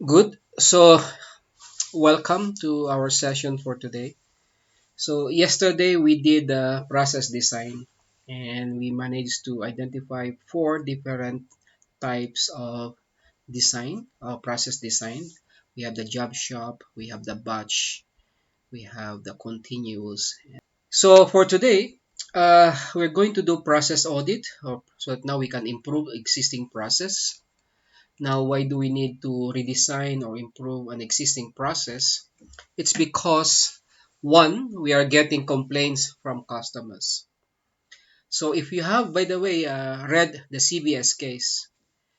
Good. So, welcome to our session for today. So, yesterday we did process design and we managed to identify four different types of design, process design. We have the job shop, we have the batch, we have the continuous. So, for today, we're going to do process audit so that now we can improve existing process. Now, why do we need to redesign or improve an existing process? It's because one, we are getting complaints from customers. So if you have, by the way, read the CBS case,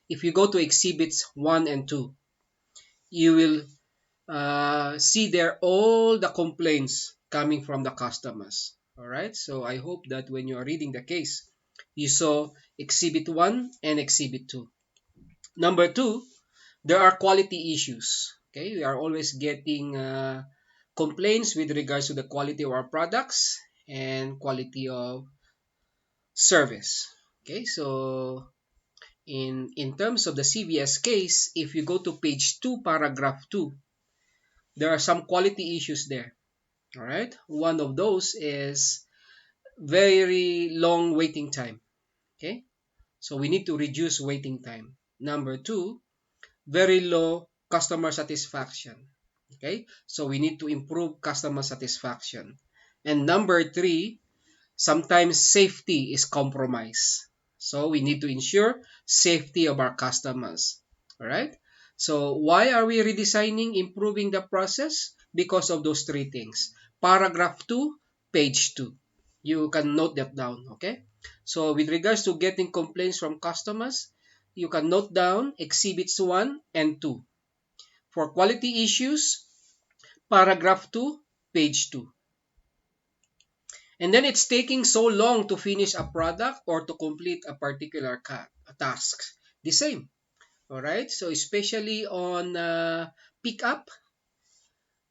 if you go to exhibits 1 and 2, you will see there all the complaints coming from the customers. All right. So I hope that when you are reading the case, you saw exhibit 1 and exhibit 2. Number 2, there are quality issues. Okay, we are always getting complaints with regards to the quality of our products and quality of service. Okay, so in terms of the CVS case, if you go to page 2, paragraph 2, there are some quality issues there. All right, one of those is very long waiting time. Okay, so we need to reduce waiting time. Number 2, very low customer satisfaction. Okay, so we need to improve customer satisfaction. And number 3, sometimes safety is compromised. So we need to ensure safety of our customers. All right. So why are we redesigning, improving the process? Because of those three things. Paragraph 2, page 2. You can note that down. Okay. So with regards to getting complaints from customers, you can note down exhibits 1 and 2. For quality issues, paragraph 2, page 2. And then it's taking so long to finish a product or to complete a particular task. The same. All right. So especially on pickup,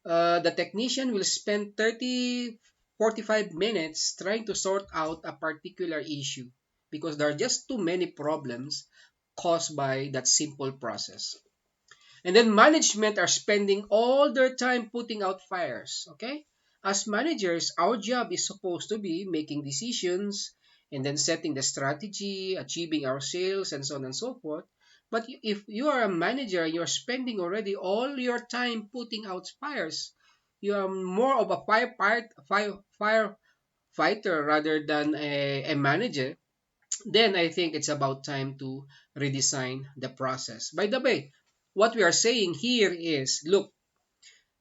the technician will spend 30-45 minutes trying to sort out a particular issue because there are just too many problems caused by that simple process. And then management are spending all their time putting out fires. Okay? As managers, our job is supposed to be making decisions and then setting the strategy, achieving our sales, and so on and so forth. But if you are a manager, you're spending already all your time putting out fires. You are more of a firefighter rather than a manager. Then I think it's about time to redesign the process. By the way, what we are saying here is, look,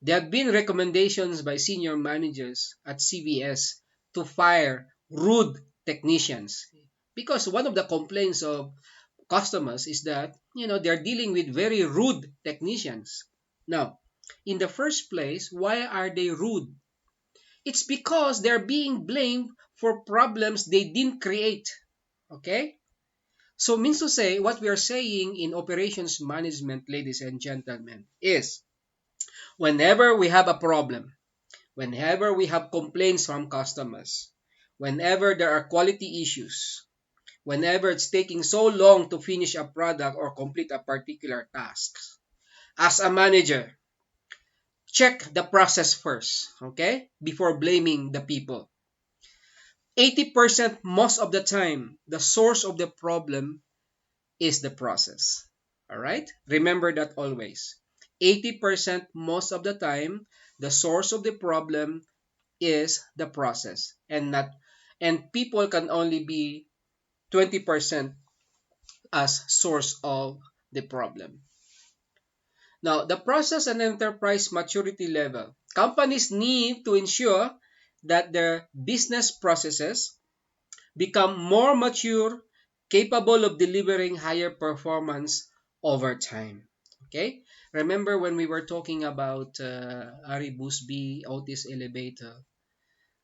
there have been recommendations by senior managers at CVS to fire rude technicians because one of the complaints of customers is that, they're dealing with very rude technicians. Now, in the first place, why are they rude? It's because they're being blamed for problems they didn't create. Okay? So means to say, what we are saying in operations management, ladies and gentlemen, is whenever we have a problem, whenever we have complaints from customers, whenever there are quality issues, whenever it's taking so long to finish a product or complete a particular task, as a manager, check the process first, okay? Before blaming the people. 80% most of the time, the source of the problem is the process. All right? Remember that always. 80% most of the time, the source of the problem is the process and people can only be 20% as source of the problem. Now, the process and enterprise maturity level. Companies need to ensure that their business processes become more mature, capable of delivering higher performance over time. Okay? Remember when we were talking about Ari Busby, Otis Elevator.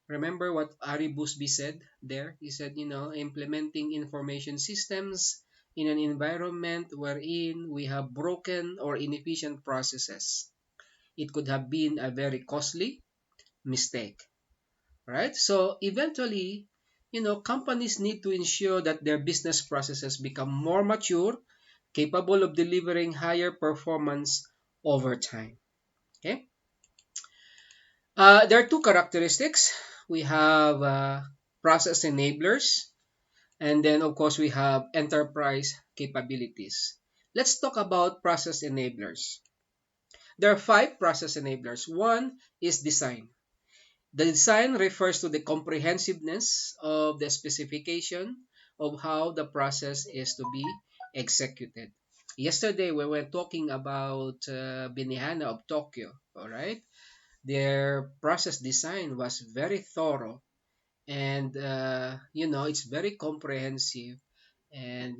Remember what Ari Busby said there? He said, implementing information systems in an environment wherein we have broken or inefficient processes. It could have been a very costly mistake. Right? So eventually, companies need to ensure that their business processes become more mature, capable of delivering higher performance over time. Okay. There are two characteristics. We have process enablers, and then of course we have enterprise capabilities. Let's talk about process enablers. There are five process enablers. One is design. The design refers to the comprehensiveness of the specification of how the process is to be executed. Yesterday, we were talking about Benihana of Tokyo, all right? Their process design was very thorough, and it's very comprehensive, and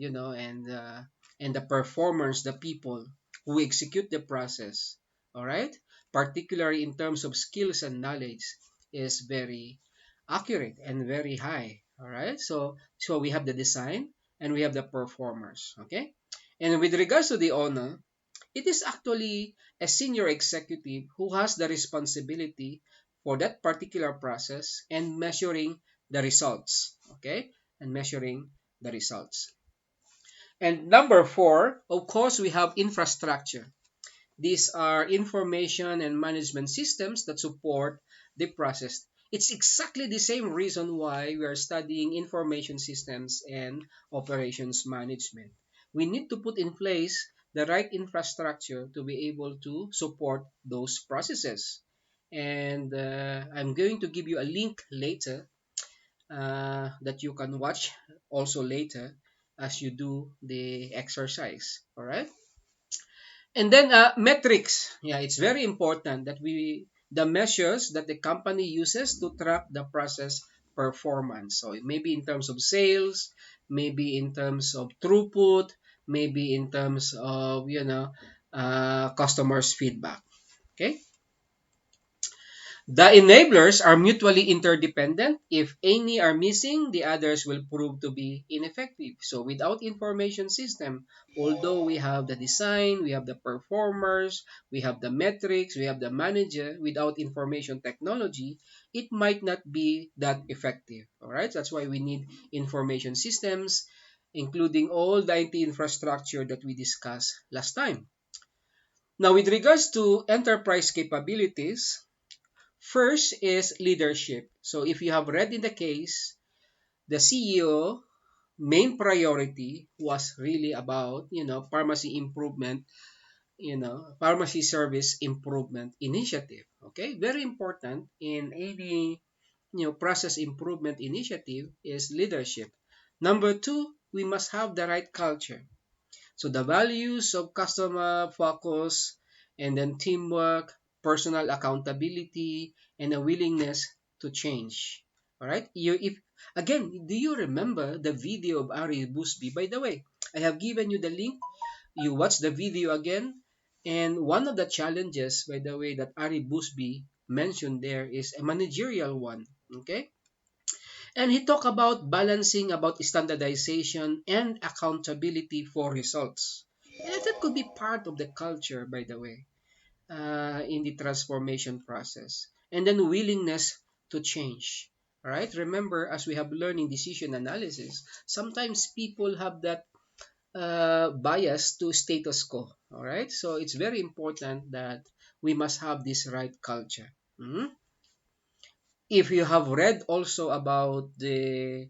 and the performers, the people who execute the process, all right, particularly in terms of skills and knowledge, is very accurate and very high. All right, so we have the design and we have the performers. Okay, and with regards to the owner, it is actually a senior executive who has the responsibility for that particular process and measuring the results. Okay, and measuring the results. And number four, of course, we have infrastructure. These are information and management systems that support the process. It's exactly the same reason why we are studying information systems and operations management. We need to put in place the right infrastructure to be able to support those processes. And I'm going to give you a link later that you can watch also later as you do the exercise. All right. And then metrics. Yeah, it's very important that the measures that the company uses to track the process performance. So maybe in terms of sales, maybe in terms of throughput, maybe in terms of customers' feedback. Okay. The enablers are mutually interdependent. If any are missing, the others will prove to be ineffective. So without information system, although we have the design, we have the performers, we have the metrics, we have the manager, without information technology, it might not be that effective. All right, that's why we need information systems, including all the IT infrastructure that we discussed last time. Now, with regards to enterprise capabilities, first is leadership. So if you have read in the case, the CEO main priority was really about, pharmacy improvement, pharmacy service improvement initiative. Okay, very important in any, process improvement initiative is leadership. Number two, we must have the right culture. So the values of customer focus, and then teamwork, personal accountability, and a willingness to change. All right. If again, do you remember the video of Ari Busby? By the way, I have given you the link. You watch the video again, and one of the challenges, by the way, that Ari Busby mentioned there is a managerial one. Okay, and he talked about balancing about standardization and accountability for results. And that could be part of the culture, by the way, in the transformation process. And then willingness to change. All right. Remember, as we have learned in decision analysis, sometimes people have that bias to status quo. All right. So it's very important that we must have this right culture. Mhm. If you have read also about the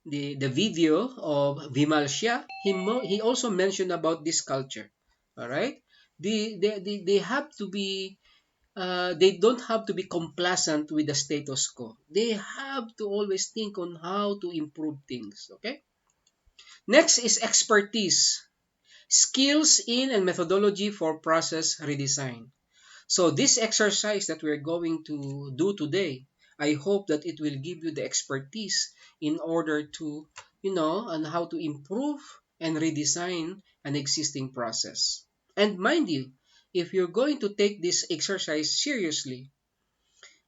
video of Vimal Shah, he also mentioned about this culture. All right, they have to be they don't have to be complacent with the status quo. They have to always think on how to improve things. Okay. Next is expertise, skills in and methodology for process redesign. So this exercise that we're going to do today, I hope that it will give you the expertise in order to, on how to improve and redesign an existing process. And mind you, if you're going to take this exercise seriously,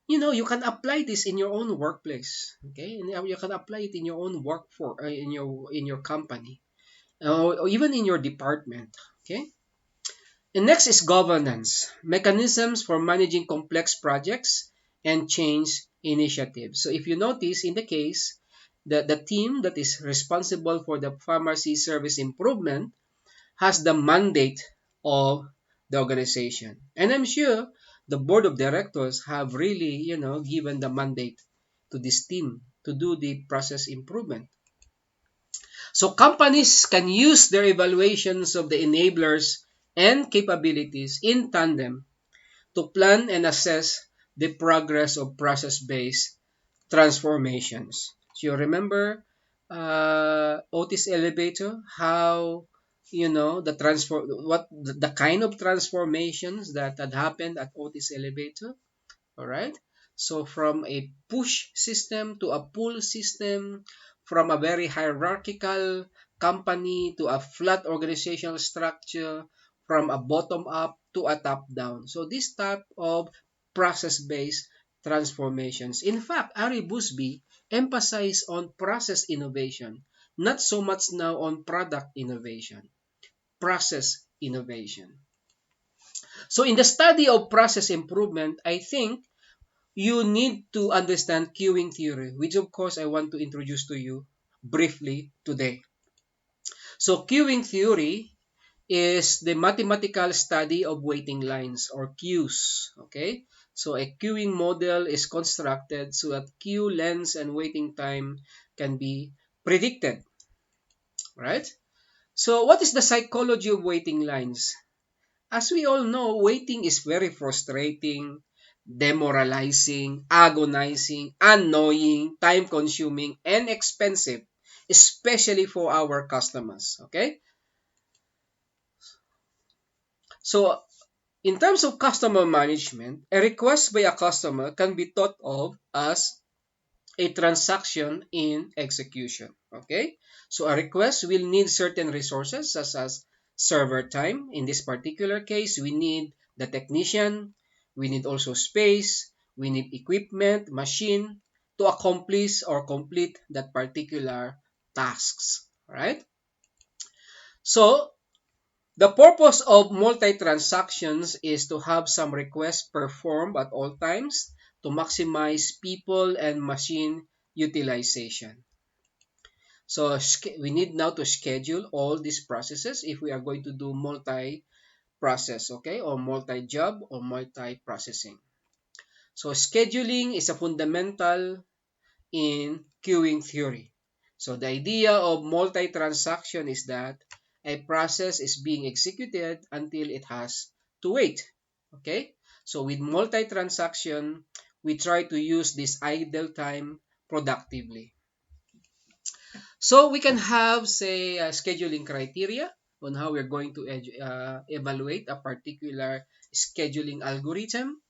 you can apply this in your own workplace, okay? And you can apply it in your own workforce, in your company, or even in your department, okay? And next is governance, mechanisms for managing complex projects and change initiatives. So if you notice in the case that the team that is responsible for the pharmacy service improvement has the mandate of the organization. And I'm sure the board of directors have really, given the mandate to this team to do the process improvement. So companies can use their evaluations of the enablers and capabilities in tandem to plan and assess the progress of process-based transformations. So you remember Otis Elevator, how the kind of transformations that had happened at Otis Elevator. All right. So from a push system to a pull system, from a very hierarchical company to a flat organizational structure, from a bottom up to a top down. So this type of process-based transformations. In fact, Ari Busby emphasized on process innovation, not so much now on product innovation, process innovation. So in the study of process improvement, I think you need to understand queuing theory, which of course I want to introduce to you briefly today. So queuing theory is the mathematical study of waiting lines or queues. Okay, so a queuing model is constructed so that queue length and waiting time can be predicted, right? So what is the psychology of waiting lines? As we all know, waiting is very frustrating, demoralizing, agonizing, annoying, time consuming, and expensive, especially for our customers. Okay? So, in terms of customer management, a request by a customer can be thought of as a transaction in execution. Okay, so a request will need certain resources such as server time. In this particular case, we need the technician, we need also space, we need equipment, machine to accomplish or complete that particular tasks. Right? So the purpose of multi-transactions is to have some requests performed at all times to maximize people and machine utilization. So we need now to schedule all these processes if we are going to do multi-process, okay, or multi-job or multi-processing. So scheduling is a fundamental in queuing theory. So the idea of multi-transaction is that a process is being executed until it has to wait. Okay? So with multi-transaction, we try to use this idle time productively. So we can have, say, scheduling criteria on how we're going to evaluate a particular scheduling algorithm.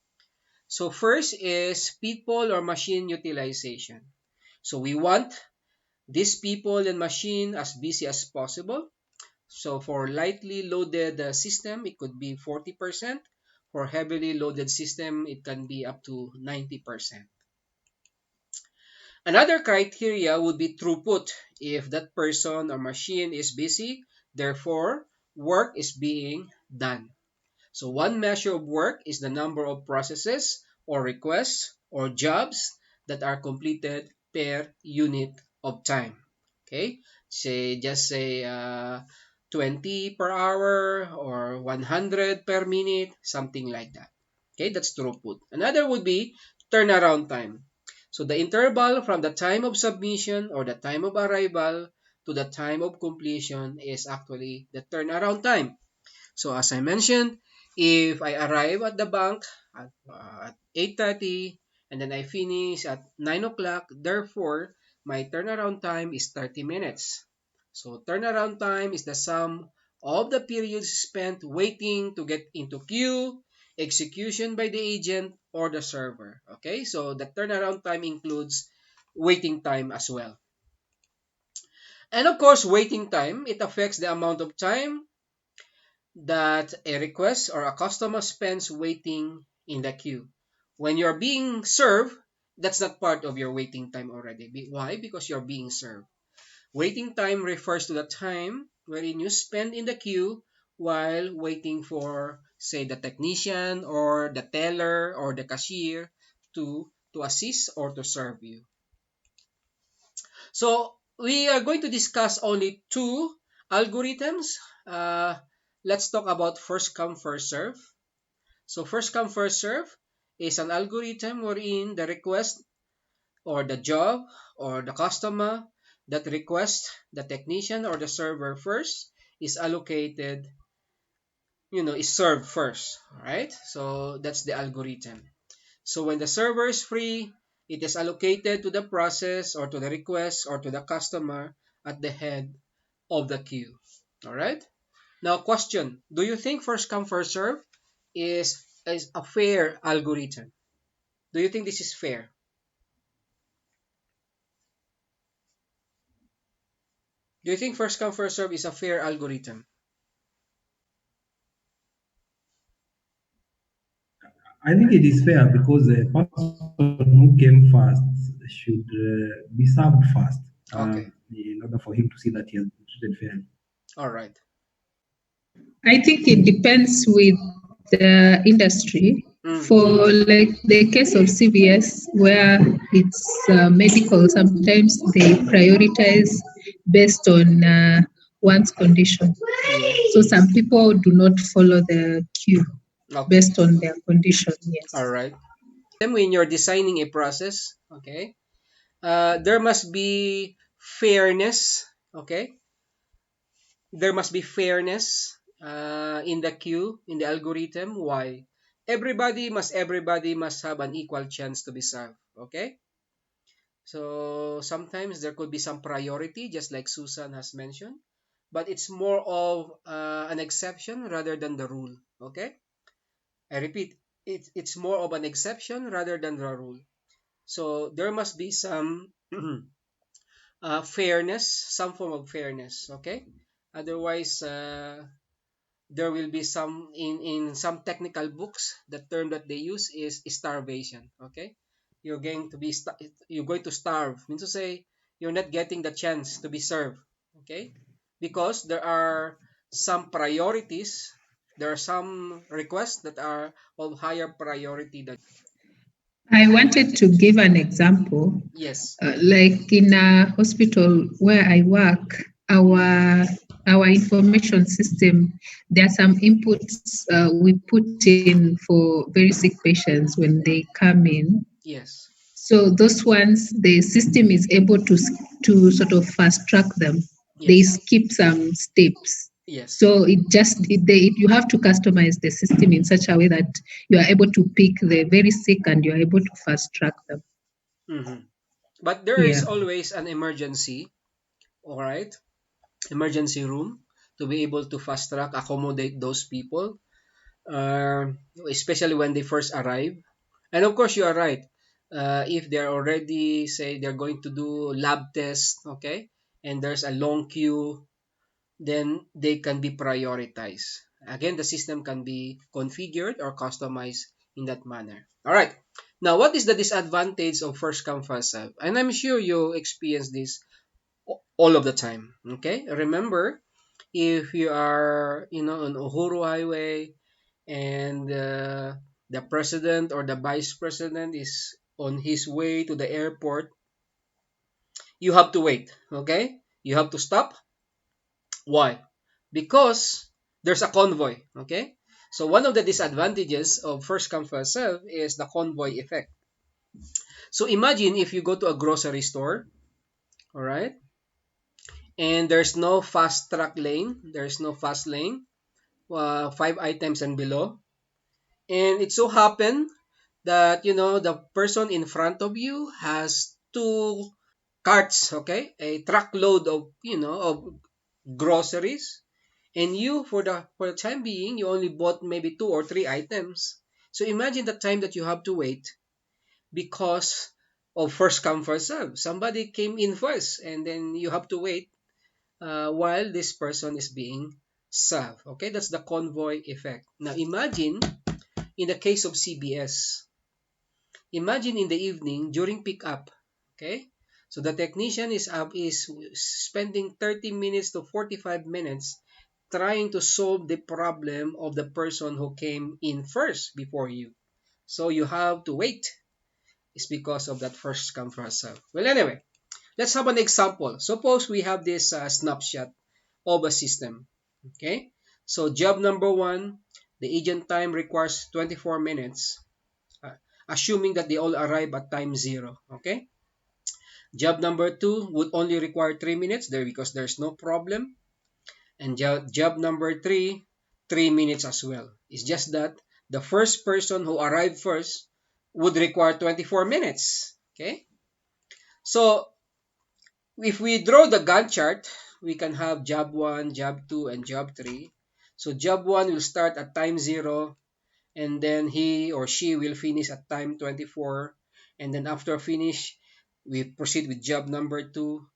So first is people or machine utilization. So we want these people and machine as busy as possible. So for lightly loaded system, it could be 40%. For heavily loaded system, it can be up to 90%. Another criteria would be throughput. If that person or machine is busy, therefore, work is being done. So one measure of work is the number of processes or requests or jobs that are completed per unit of time. Okay, just say 20 per hour or 100 per minute, something like that. Okay, that's throughput. Another would be turnaround time. So the interval from the time of submission or the time of arrival to the time of completion is actually the turnaround time. So as I mentioned, if I arrive at the bank at 8:30 and then I finish at 9 o'clock, therefore my turnaround time is 30 minutes. So turnaround time is the sum of the periods spent waiting to get into queue, execution by the agent or the server. Okay, so the turnaround time includes waiting time as well. And of course, waiting time, it affects the amount of time that a request or a customer spends waiting in the queue. When you're being served, that's not part of your waiting time already. Why? Because you're being served. Waiting time refers to the time wherein you spend in the queue while waiting for, say, the technician or the teller or the cashier to assist or to serve you. So we are going to discuss only two algorithms. Uh, let's talk about first come first serve. So first come first serve is an algorithm wherein the request or the job or the customer that requests the technician or the server first is allocated, is served first. All right. So that's the algorithm. So when the server is free, it is allocated to the process or to the request or to the customer at the head of the queue. All right. Now, question: do you think first come first serve is a fair algorithm? Do you think this is fair? Do you think first come first serve is a fair algorithm? I think it is fair because the person who came first should be served first Okay. in order for him to see that he has been treated fairly. All right. I think it depends with the industry. Mm-hmm. For like the case of CVS, where it's medical, sometimes they prioritize based on one's condition. Yeah. So some people do not follow the queue Okay. based on their condition. All Yes. right. When you're designing a process, okay, there must be fairness. Okay, there must be fairness in the queue, in the algorithm. Why? Everybody must have an equal chance to be served. Okay, so sometimes there could be some priority, just like Susan has mentioned, but it's more of an exception rather than the rule. Okay, I repeat, it's more of an exception rather than the rule. So there must be some fairness, some form of fairness. Okay, otherwise there will be some in some technical books, the term that they use is starvation. Okay, you're going to starve, means to say you're not getting the chance to be served. Okay, because there are some priorities, there are some requests that are of higher priority than. I wanted to give an example. Yes. Like in a hospital where I work, our information system, there are some inputs we put in for very sick patients when they come in. Yes. So those ones, the system is able to sort of fast track them. They Yes. skip some steps. Yes. So you have to customize the system in such a way that you are able to pick the very sick and you are able to fast track them. Hmm. But there is Yeah. always an emergency, all right, emergency room to be able to fast track, accommodate those people, uh, especially when they first arrive. And of course, you are right. If they're already, say, they're going to do lab tests, okay, and there's a long queue, then they can be prioritized. Again, the system can be configured or customized in that manner. All right. Now, what is the disadvantage of first come first serve? And I'm sure you experience this all of the time. Okay. Remember, if you are, on Uhuru Highway and the president or the vice president is on his way to the airport, you have to wait. Okay. You have to stop. Why? Because there's a convoy. Okay. So one of the disadvantages of first come first serve is the convoy effect. So imagine if you go to a grocery store, all right, and there's no fast track lane, there's no fast lane, 5 items and below, and it so happened that the person in front of you has two carts, okay, a truckload of groceries, and you for the time being you only bought maybe 2 or 3 items. So imagine the time that you have to wait because of first come first serve. Somebody came in first, and then you have to wait while this person is being served. Okay, that's the convoy effect. Now imagine in the case of CBS. Imagine in the evening during pickup. Okay, so the technician is spending 30 minutes to 45 minutes trying to solve the problem of the person who came in first before you. So you have to wait. It's because of that first come first serve. Well, anyway, let's have an example. Suppose we have this snapshot of a system. Okay, So job number one, the agent time requires 24 minutes, uh, assuming that they all arrive at time 0. Okay. Job number two would only require 3 minutes there because there's no problem. And job number three, 3 minutes as well. It's just that the first person who arrived first would require 24 minutes. Okay. So if we draw the Gantt chart, we can have job 1, job 2, and job 3. So job 1 will start at time 0, and then he or she will finish at time 24. And then after finish, we proceed with job number 2,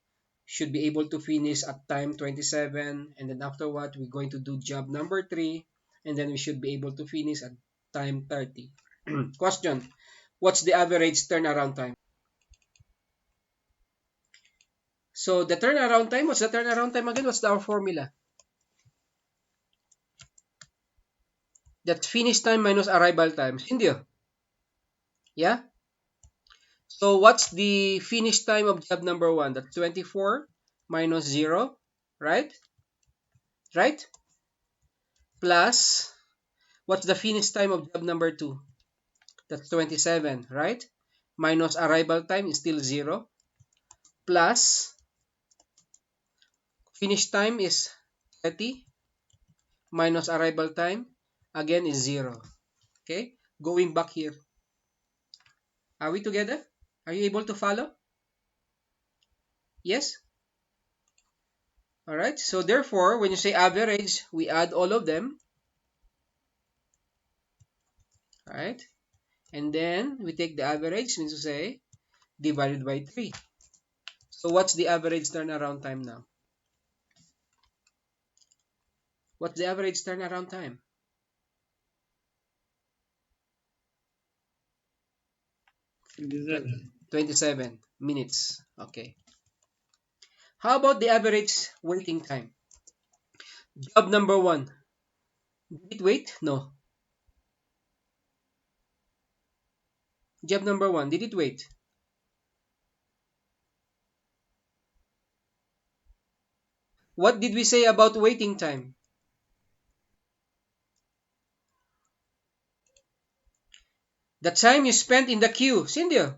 should be able to finish at time 27. And then after what, we're going to do job number 3, and then we should be able to finish at time 30. Question, what's the average turnaround time? So the turnaround time, what's the turnaround time again? What's our formula? That's finish time minus arrival time. Hindi. Yeah? So what's the finish time of job number 1? That's 24 minus 0, right? Right? Plus, what's the finish time of job number 2? That's 27, right? Minus arrival time is still 0. Plus, finish time is 30 minus arrival time, again is 0. Okay? Going back here. Are we together? Are you able to follow? Yes? Alright, so therefore, when you say average, we add all of them. Alright? And then we take the average, means to say, divided by 3. So what's the average turnaround time now? What's the average turnaround time? 27. 27 minutes. Okay. How about the average waiting time? Job number 1. Did it wait? No. Job number 1. Did it wait? What did we say about waiting time? The time you spent in the queue. Cynthia,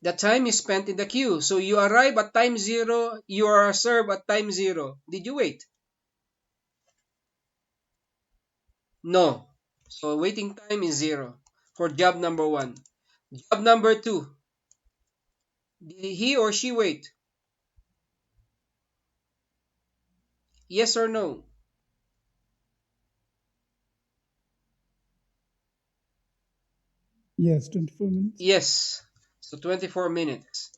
the time is spent in the queue. So you arrive at time 0, you are served at time 0. Did you wait? No. So waiting time is 0 for job number 1. Job number 2. Did he or she wait? Yes or no? Yes, 24 minutes. Yes. So 24 minutes.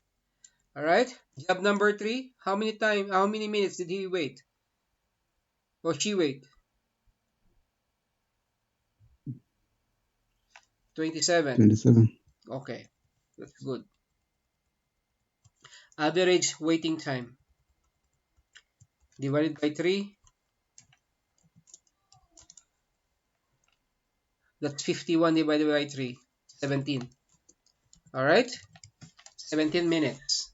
All right. Job number 3. How many minutes did he wait? Or she wait? 27. 27. Okay. That's good. Average waiting time divided by 3. That's 51 divided by 3. 17. All right. 17 minutes.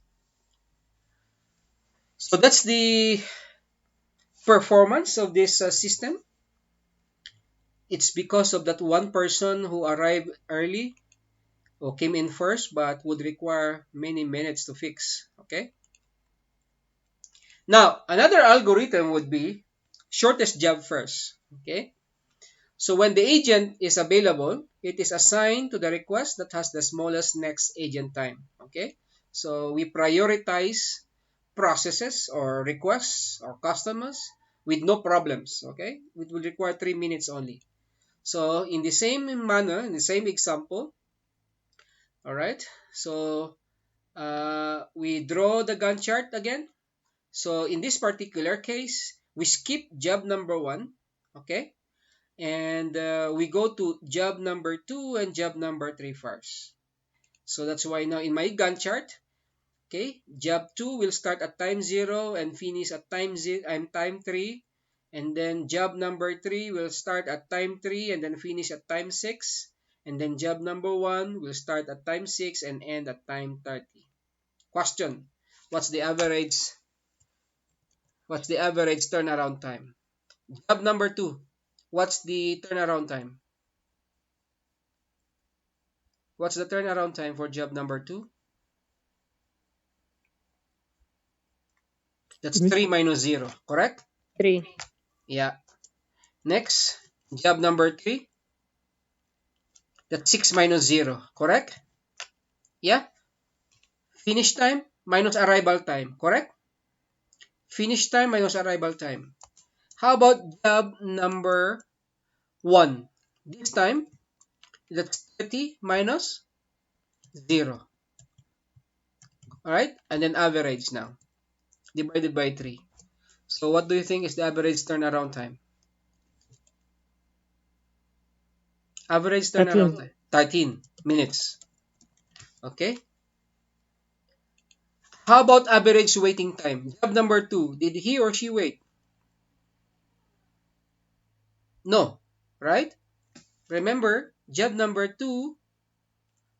So that's the performance of this system. It's because of that one person who arrived early or came in first but would require many minutes to fix. Okay. Now, another algorithm would be shortest job first. Okay. So when the agent is available, it is assigned to the request that has the smallest next agent time. Okay. So we prioritize processes or requests or customers with no problems. Okay. It will require 3 minutes only. So in the same manner, in the same example, all right. So we draw the Gantt chart again. So in this particular case, we skip job number 1, okay, and we go to job number 2 and job number 3 first. So that's why now in my Gantt chart, okay, job 2 will start at time 0 and finish at time 3. And then job number 3 will start at time 3 and then finish at time 6. And then job number 1 will start at time 6 and end at time 30. Question, what's the average What's the average turnaround time? Job number 2. What's the turnaround time? What's the turnaround time for job number 2? That's Three. 3 minus 0, correct? 3. Yeah. Next, job number 3. That's 6 minus 0, correct? Yeah. Finish time minus arrival time, correct? Finish time minus arrival time. How about job number 1? This time, that's 30 minus 0. Alright? And then average now. Divided by 3. So what do you think is the average turnaround time? Average 13. turnaround time. 13 minutes. Okay? How about average waiting time? Job number 2. Did he or she wait? No. Right? Remember, job number 2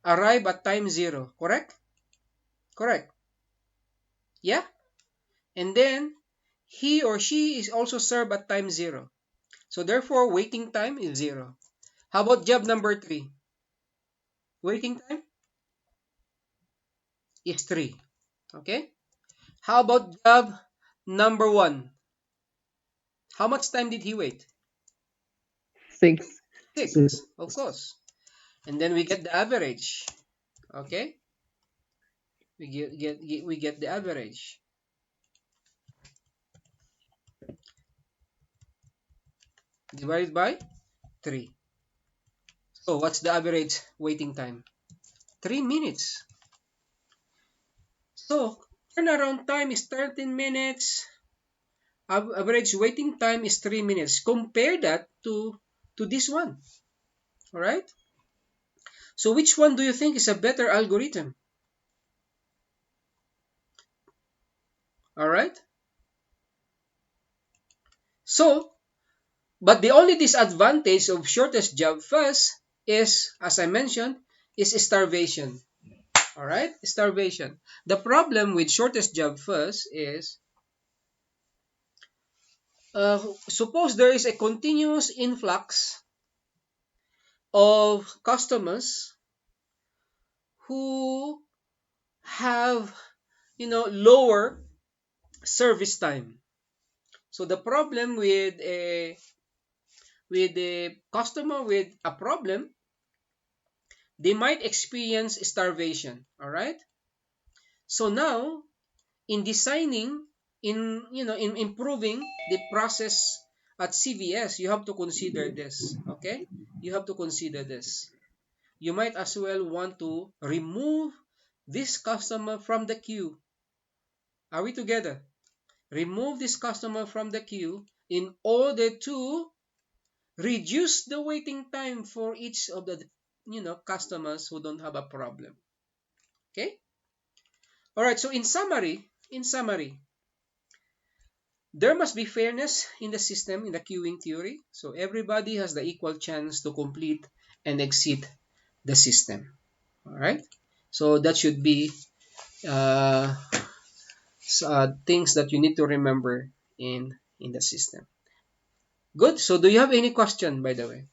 arrive at time 0. Correct? Correct. Yeah? And then, he or she is also served at time 0. So therefore, waiting time is 0. How about job number 3? Waiting time is 3. Okay? How about job number 1? How much time did he wait? 6. 6, of course. And then we get the average. Okay? We get the average. Divided by 3. So what's the average waiting time? 3 minutes. So turnaround time is 13 minutes. Average waiting time is 3 minutes. Compare that to this one. All right? So which one do you think is a better algorithm? All right? So, but the only disadvantage of shortest job first is, as I mentioned, is starvation. All right? Starvation. The problem with shortest job first is, suppose there is a continuous influx of customers who have, lower service time. So the problem with a customer with a problem, they might experience starvation. All right. So now, in designing, in improving the process at CVS, you have to consider this. Okay, you have to consider this. You might as well want to remove this customer from the queue. Are we together? Remove this customer from the queue in order to reduce the waiting time for each of the customers who don't have a problem. Okay. All right. So in summary, there must be fairness in the system, in the queuing theory. So everybody has the equal chance to complete and exit the system. All right. So that should be uh, things that you need to remember in the system. Good. So do you have any question, by the way?